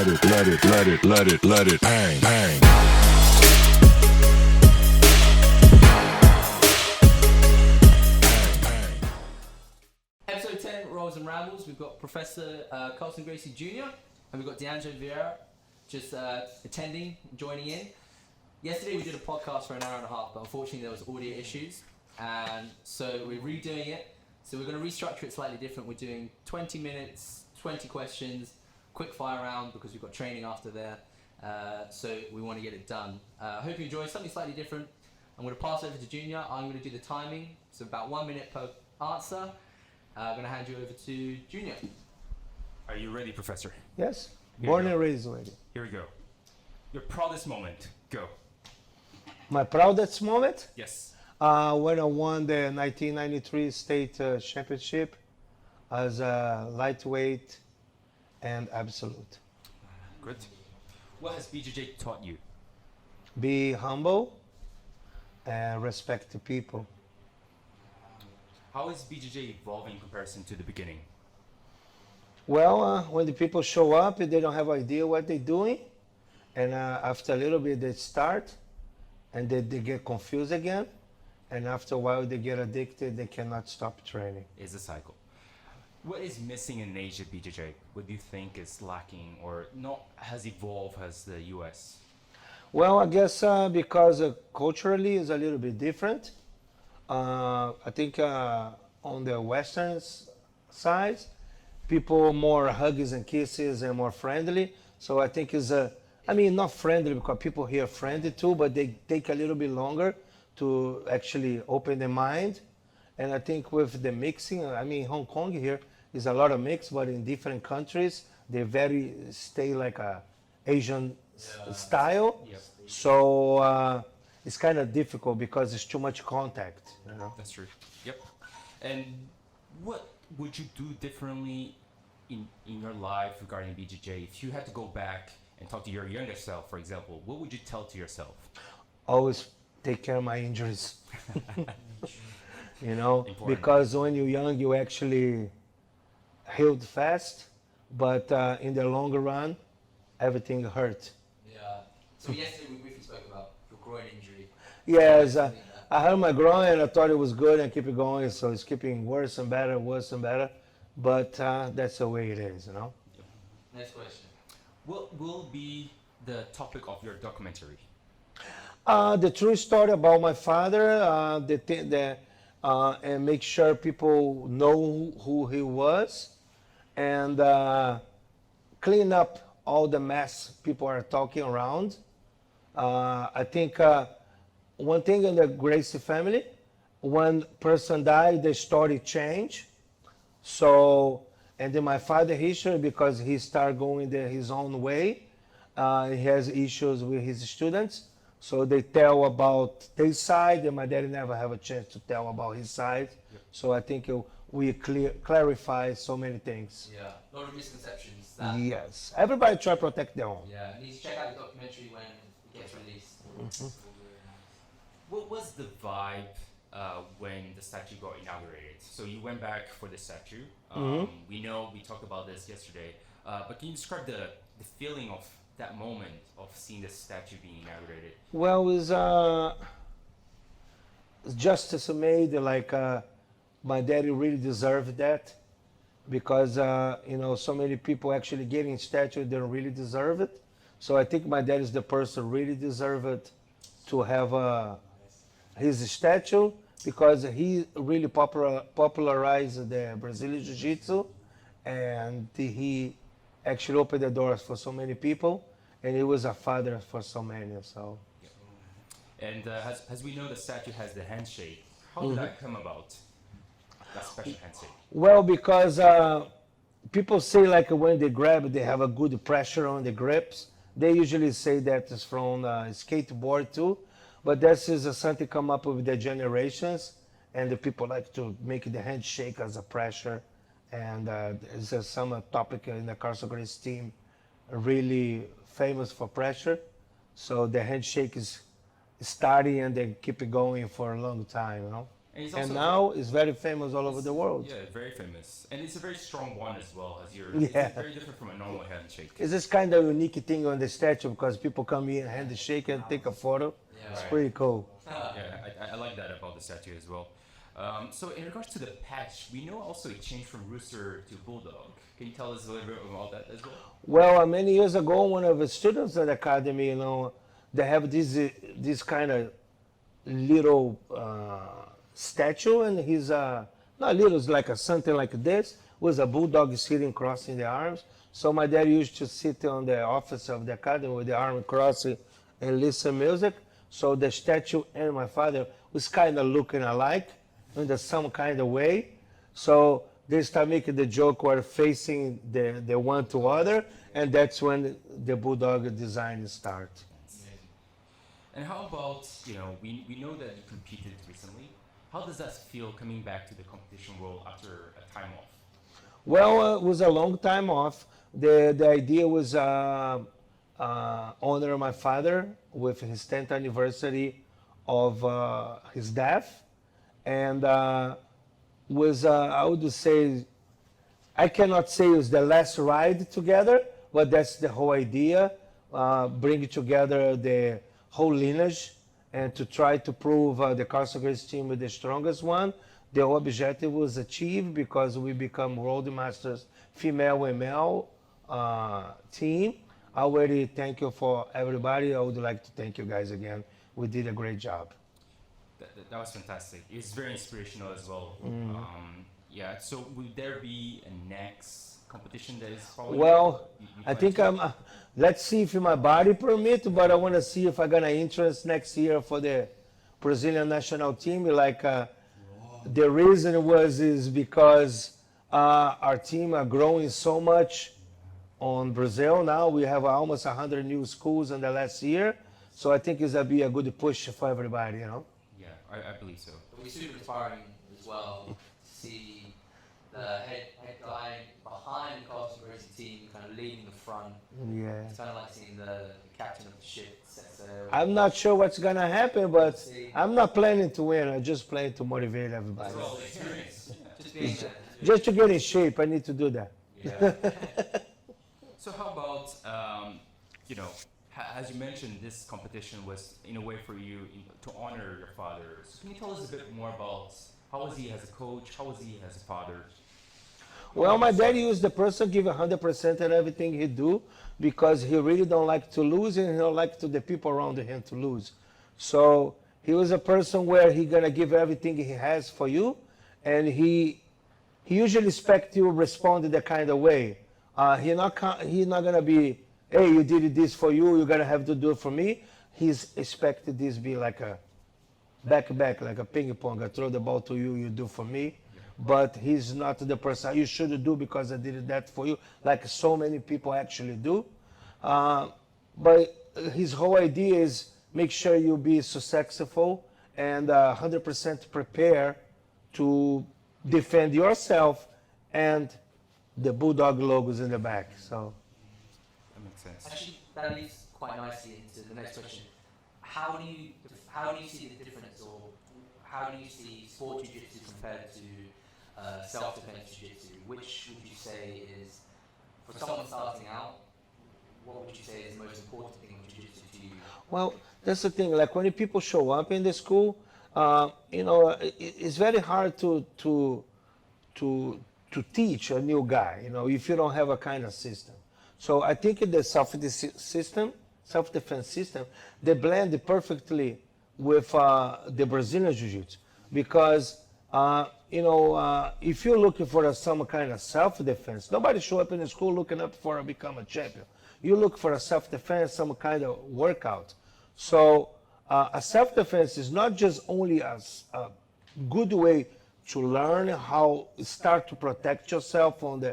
let it bang, bang. Episode 10, Rolls and Rambles. We've got Professor Carlson Gracie Junior, and we've got D'Angelo Vieira just attending, joining in. Yesterday we did a podcast for an hour and a half, but unfortunately there was audio issues, and so we're redoing it. So we're going to restructure it slightly different. We're doing 20 minutes, 20 questions, quick fire round because we've got training after there. So we want to get it done. I hope you enjoy something slightly different. I'm going to pass over to Junior. I'm going to do the timing, so about 1 minute per answer. I'm going to hand you over to Junior. Are you ready, Professor? Yes, Here born we go. and raised ready. Here we go. Your proudest moment. Go. My proudest moment? Yes. When I won the 1993 state championship as a lightweight and absolute. Good. What has BJJ taught you? Be humble and respect the people. How is BJJ evolving in comparison to the beginning? Well, when the people show up, they don't have idea what they're doing. And after a little bit, they start and they get confused again. And after a while, they get addicted. They cannot stop training. It's a cycle. What is missing in Asia BJJ? What do you think is lacking or not has evolved as the US? Well, I guess because culturally it's a little bit different. I think on the Western side, people more hugs and kisses and more friendly. So I think it's not friendly because people here are friendly too, but they take a little bit longer to actually open their mind. And I think with the mixing, Hong Kong here is a lot of mix, but in different countries, they stay like a Asian style. Yep. So it's kind of difficult because it's too much contact. You know? That's true. Yep. And what would you do differently in your life regarding BJJ? If you had to go back and talk to your younger self, for example, what would you tell to yourself? Always take care of my injuries. Important. Because when you're young, you actually healed fast, but in the longer run, everything hurt. Yeah. So yesterday we briefly spoke about your groin injury. Yes, I hurt my groin and I thought it was good and keep it going, so it's keeping worse and better, but that's the way it is, Next question. What will be the topic of your documentary? The true story about my father, and make sure people know who he was, and clean up all the mess people are talking around. I think one thing in the Gracie family, one person died, the story changed. So, and then my father history, because he started going his own way, he has issues with his students. So they tell about their side, and my daddy never have a chance to tell about his side. Yep. So I think we clarify so many things. Yeah, a lot of misconceptions. Yes, everybody try to protect their own. Yeah, you need to check out the documentary when it gets released. Mm-hmm. What was the vibe when the statue got inaugurated? So you went back for the statue. We know we talked about this yesterday, but can you describe the feeling of that moment of seeing the statue being inaugurated? Well, it's justice made. Like my daddy really deserved that, because so many people actually getting statue they don't really deserve it. So I think my dad is the person really deserved to have his statue, because he really popularized the Brazilian Jiu-Jitsu, and he actually opened the doors for so many people, and he was a father for so many. So. And as we know, the statue has the handshake. How did that come about? That special handshake. Well, because people say like when they grab, they have a good pressure on the grips. They usually say that it's from skateboard too, but this is something come up with the generations, and the people like to make the handshake as a pressure. And there's some topic in the Carlson Gracie Team really famous for pressure. So the handshake is starting and they keep it going for a long time, And he's And also now it's very famous all over the world. yeah, very famous, and it's a very strong one as well. As you're, Yeah. it's very different from a normal handshake. It's this kind of unique thing on the statue because people come in, handshake and take a photo. Yeah. It's Right. pretty cool. Yeah, I like that about the statue as well. So in regards to the patch, we know also it changed from rooster to bulldog. Can you tell us a little bit about that as well? Well, many years ago, one of the students at the academy, they have this kind of little statue, and he's not little, it's like something like this, with a bulldog sitting crossing the arms. So my dad used to sit on the office of the academy with the arm crossing and listen music. So the statue and my father was kind of looking alike in some kind of way. So they start making the joke where facing the one to other, and that's when the bulldog design starts. And how about, we know that you competed recently. How does that feel coming back to the competition world after a time off? Well, it was a long time off. The idea was honor my father with his 10th anniversary of his death, and was I would say, I cannot say it was the last ride together, but that's the whole idea, bring together the whole lineage and to try to prove the Carlson Gracie team is the strongest one. The objective was achieved because we become world masters female and male team. I already thank you for everybody. I would like to thank you guys again. We did a great job. That was fantastic. It's very inspirational as well. Yeah, so will there be a next competition that is probably... Well, you I plan think to- let's see if my body permit, but I want to see if I got an interest next year for the Brazilian national team. Like the reason is because our team are growing so much on Brazil now. We have almost 100 new schools in the last year. So I think it's going to be a good push for everybody, Yeah, I believe so. It'll be super inspiring as well to see the head guy behind the Carlson Gracie team kind of leading the front. Yeah. It's kind of like seeing the captain of the ship set sail. I'm not sure what's going to happen, but See. I'm not planning to win. I'm just planning to motivate everybody. As well, the experience. Just being there. Just to get in shape, I need to do that. Yeah. So how about, as you mentioned, this competition was in a way for you to honor your father. So can you tell us a bit more about how was he as a coach? How was he as a father? Well, my dad used the person give 100% in everything he do because he really don't like to lose and he don't like the people around him to lose. So he was a person where he gonna give everything he has for you, and he usually expect you respond in that kind of way. He not gonna be, hey, you did this for you, you're gonna have to do it for me. He's expected this be like a back, like a ping pong. I throw the ball to you, you do for me. But he's not the person you should do because I did that for you, like so many people actually do. But his whole idea is make sure you be successful and 100% prepare to defend yourself and the Bulldog logos in the back. So That makes sense. Actually, that leads quite nicely into the next question. How do you see the difference, or how do you see sport jiu-jitsu compared to self-defense jiu-jitsu? Which would you say is, for someone starting out, what would you say is the most important thing of jiu-jitsu to you? well, that's the thing. Like when people show up in the school, it's very hard to teach a new guy. If you don't have a kind of system. So I think in the self-defense system, they blend perfectly with the Brazilian Jiu-Jitsu because if you're looking for some kind of self-defense, nobody show up in the school looking up for become a champion. You look for a self-defense, some kind of workout. So a self-defense is not just only a good way to learn how start to protect yourself on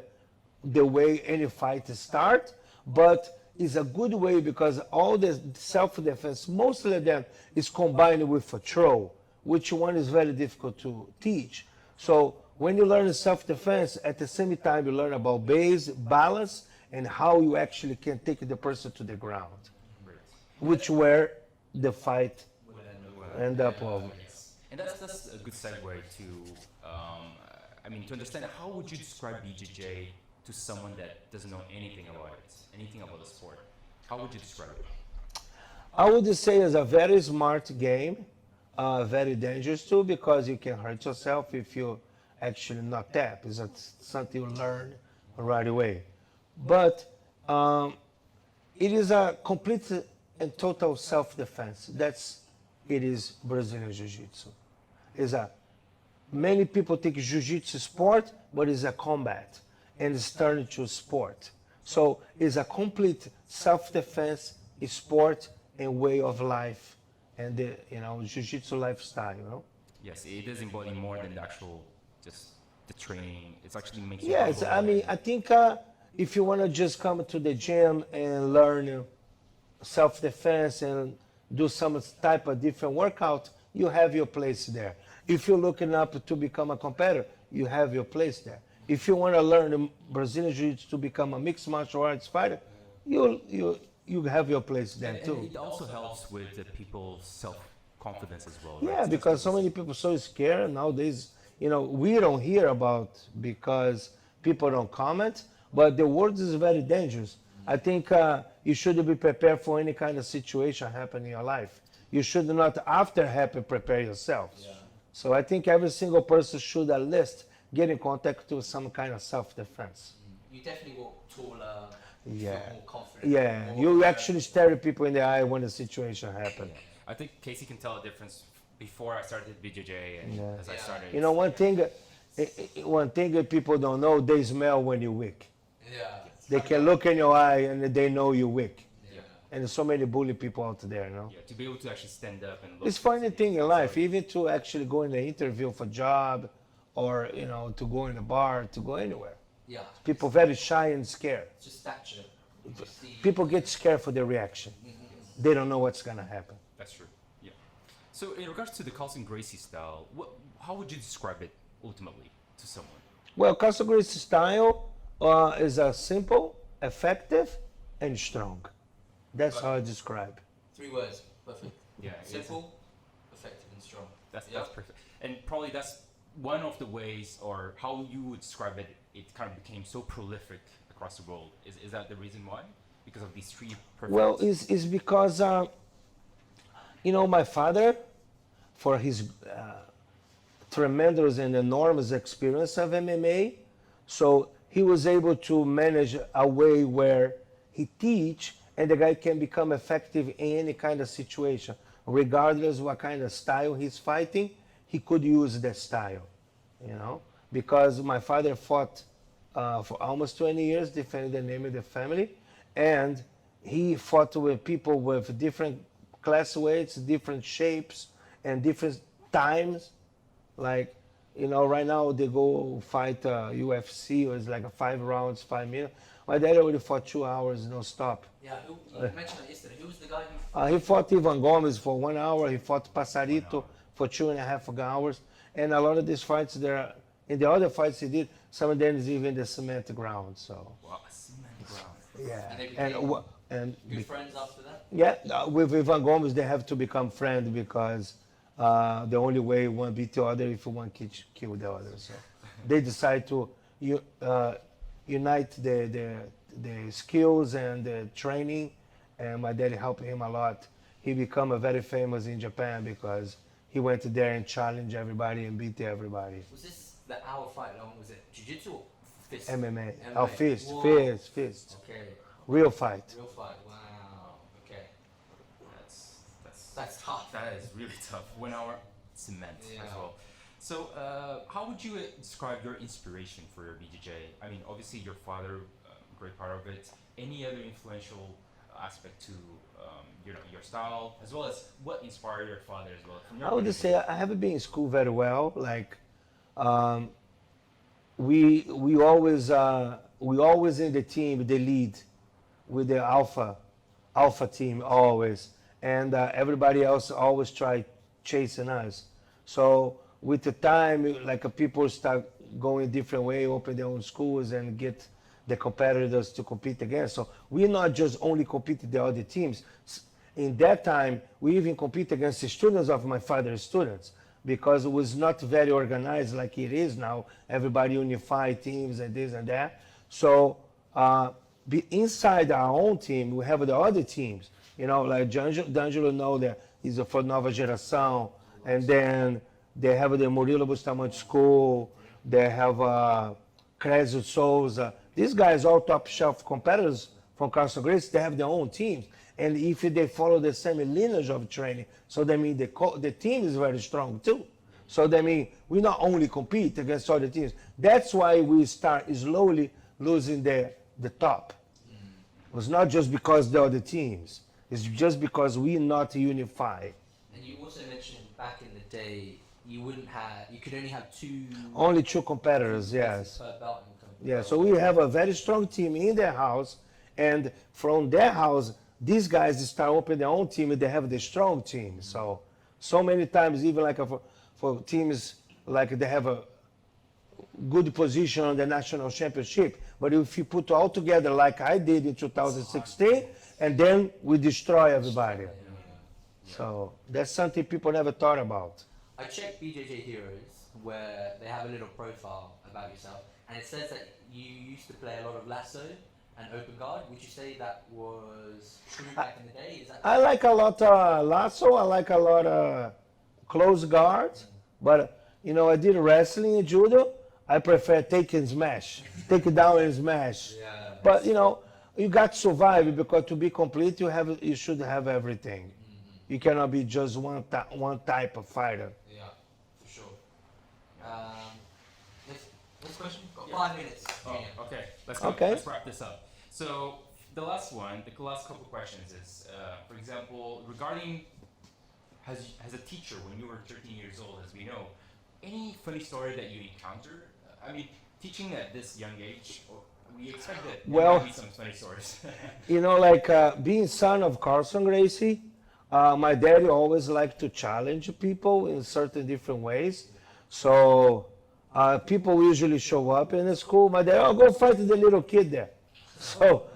the way any fight start, but is a good way because all the self-defense, mostly of them is combined with a throw, which one is very difficult to teach. So when you learn self-defense, at the same time you learn about base, balance, and how you actually can take the person to the ground, Great. which where the fight end up over. And that's a good segue to, I mean, to understand how would you describe BJJ to someone that doesn't know anything about it, anything about the sport? How would you describe it? I would say it's a very smart game, very dangerous too, because you can hurt yourself if you actually not tap. It's something you learn right away. But it is a complete and total self-defense. It is Brazilian Jiu-Jitsu. Many people think Jiu-Jitsu sport, but it's a combat, and it's turned to sport. So it's a complete self-defense sport and way of life, and the Jiu-Jitsu lifestyle. Yes, it does embody more than the actual, just the training. It actually makes. Yes, I mean, I think if you want to just come to the gym and learn self-defense and do some type of different workout, you have your place there. If you're looking up to become a competitor, you have your place there. If you want to learn Brazilian Jiu-Jitsu to become a mixed martial arts fighter, you have your place there too. And it also helps with the people's self-confidence as well. Yeah, right? because so many people are so scared nowadays. We don't hear about because people don't comment, but the word is very dangerous. I think you should be prepared for any kind of situation happen in your life. You should not after happen prepare yourself. Yeah. So I think every single person should at least get in contact with some kind of self-defense. You definitely walk taller, Yeah. feel more confident. Yeah, more you confident. actually stare at people in the eye when the situation happens. I think Casey can tell the difference before I started BJJ and Yeah. as I Yeah. started. One thing that people don't know, they smell when you're weak. Yeah. They can look in your eye and they know you're weak. Yeah. And there's so many bully people out there, Yeah, to be able to actually stand up and look. It's funny thing in life, even to actually go in the interview for job or, to go in a bar, to go anywhere. Yeah. People very shy and scared. It's just stature. You just see- People get scared for their reaction. They don't know what's gonna happen. That's true. Yeah. So in regards to the Carlson Gracie style, how would you describe it ultimately to someone? Well, Carlson Gracie style is simple, effective, and strong. That's how I describe. 3 words. Perfect. Yeah. it's- Simple, effective, and strong. That's Yeah. perfect. And probably that's one of the ways, or how you would describe it. It kind of became so prolific across the world. Is that the reason why? Because of these 3 perfect. Well, it's because, my father, for his tremendous and enormous experience of MMA, so he was able to manage a way where he teach and the guy can become effective in any kind of situation, regardless what kind of style he's fighting, he could use that style, because my father fought for almost 20 years, defending the name of the family, and he fought with people with different class weights, different shapes, and different times. Like, right now they go fight UFC, or it's like 5 rounds, 5 minutes. My dad already fought 2 hours, no stop. Yeah, you mentioned that yesterday. Who was the guy who... He fought Ivan Gomez for 1 hour. He fought Passarito for 2.5 hours. And a lot of these fights, in the other fights he did, some of them is even the cement ground. So Wow, cement ground. yeah, And they and became and good friends after that? yeah, with Ivan Gomez they have to become friends because the only way one beat the other if one kill the other. So they decide to unite the skills and the training, and my daddy helped him a lot. He became very famous in Japan because he went there and challenged everybody and beat everybody. Was this the hour fight long? Was it jiu-jitsu or fist? MMA. Oh, fist. Okay. Real fight. Real fight. Wow. Okay. That's That's tough. That is really tough. 1 hour cement Yeah. as well. So, how would you describe your inspiration for your BJJ? I mean, obviously your father, great part of it. Any other influential aspect to your style, as well as what inspired your father as well? From your I would point just of say I haven't been in school very well. Like, we always in the team, the lead, with the alpha team always, and everybody else always try chasing us. So with the time, like people start going different way, open their own schools and get the competitors to compete against. So we're not just only competing the other teams. In that time, we even compete against the students of my father's students. because it was not very organized like it is now. Everybody unified teams and this and that. So inside our own team, we have the other teams. You know, like D'Angelo know that he's for Nova Geração, and then they have the Murilo Bustamante School. They have Cresio Souza. These guys, all top shelf competitors from Carlson Gracie, they have their own teams. And if they follow the same lineage of training, so that means the team is very strong too. So that means we not only compete against other teams. That's why we start slowly losing the top. It was not just because the other teams. It's just because we're not unified. And you also mentioned back in the day, you could only have only two competitors, yes. Per belt. Yeah, so we have a very strong team in their house, and from their house, these guys start opening their own team, and they have the strong team. So many times, even like for teams, like they have a good position on the national championship, but if you put all together like I did in 2016, and then we destroy everybody. So that's something people never thought about. I checked BJJ Heroes, where they have a little profile about yourself, and it says that you used to play a lot of lasso and open guard. Would you say that was true back in the day? Is that I like a lot lasso. I like a lot close guard, but you know I did wrestling and judo. I prefer take and smash, take it down and smash. Yeah. But you know you got to survive, because to be complete you should have everything. You cannot be just one type of fighter. Yeah, for sure. Next question. Got 5 minutes. Junior. Okay. Let's wrap this up. So the last couple questions is, for example, regarding as a teacher when you were 13 years old, as we know, any funny story that you encountered? I mean, teaching at this young age, we expect that there might be some funny stories. You know, like being son of Carlson Gracie, my daddy always liked to challenge people in certain different ways. So people usually show up in the school. My dad, oh, go fight the little kid there. So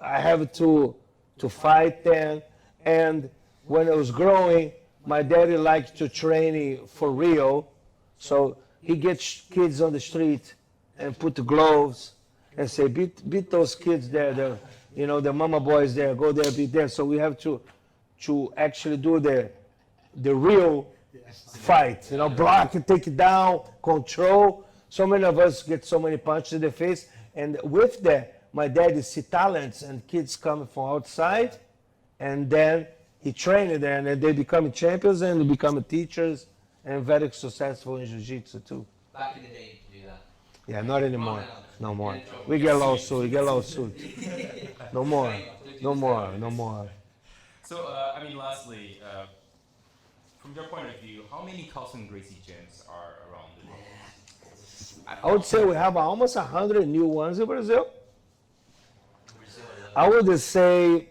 I have to fight then. And when I was growing, my daddy liked to train for real. So he gets kids on the street and put the gloves and say, beat those kids there. The mama boys there, go there, beat them. So we have to actually do the real fight, block and take it down, control. So many of us get so many punches in the face. And with that, my daddy see talents and kids coming from outside, and then he trained them, and they become champions and become teachers and very successful in jiu-jitsu too. Back in the day, you could do that. Yeah, not anymore. No more. We get lawsuit. No more. So, lastly, from your point of view, how many Carlson Gracie gyms are around the world? I would say we have almost 100 new ones in Brazil. I would say,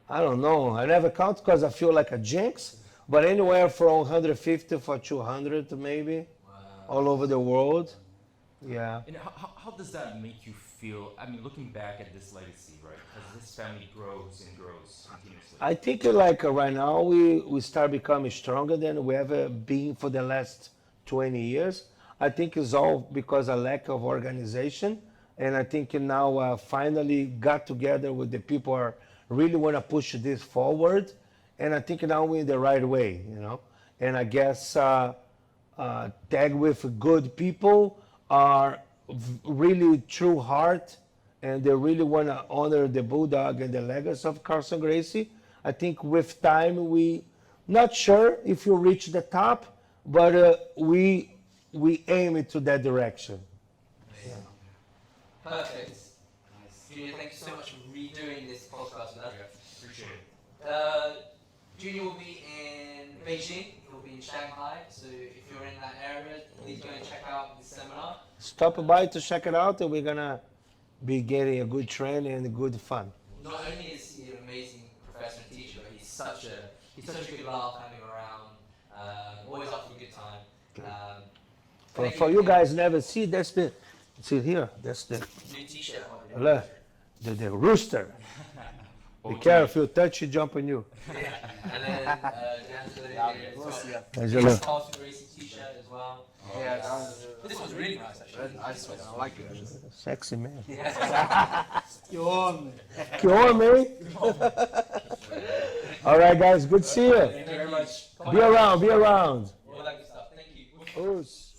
I don't know. I never count because I feel like a jinx, but anywhere from 150 for 200 maybe, all over the world. Yeah. And how does that make you feel? I mean, looking back at this legacy, right? As this family grows and grows continuously. I think like right now we start becoming stronger than we ever been for the last 20 years. I think it's all because of lack of organization. And I think now finally got together with the people who really want to push this forward. And I think now we're in the right way, And I guess tag with good people are really true heart, and they really want to honor the Bulldog and the legacy of Carlson Gracie. I think with time we not sure if you reach the top, but we aim it to that direction. Yeah. Perfect. Junior, thank you so much for redoing this podcast with us. Appreciate it. Junior will be in Beijing. He'll be in Shanghai. So if you're in that area, please go and check out the seminar. Stop by to check it out, and we're gonna be getting a good training and good fun. Not only is he an amazing professor and teacher, but he's such a good laugh having him around. Always up for a good time. For you guys never see, see here, that's the new t-shirt. look, the rooster. Be careful, you touch, he jump on you. And then Angelo. Carlson Gracie T-shirt as well. Yeah, that was This one's really nice actually. nice one. I like it. Sexy man. Que homem. Que homem. All right, guys, good to see you. Thank you very much. Be around, be around. We like your stuff. Thank you. Us.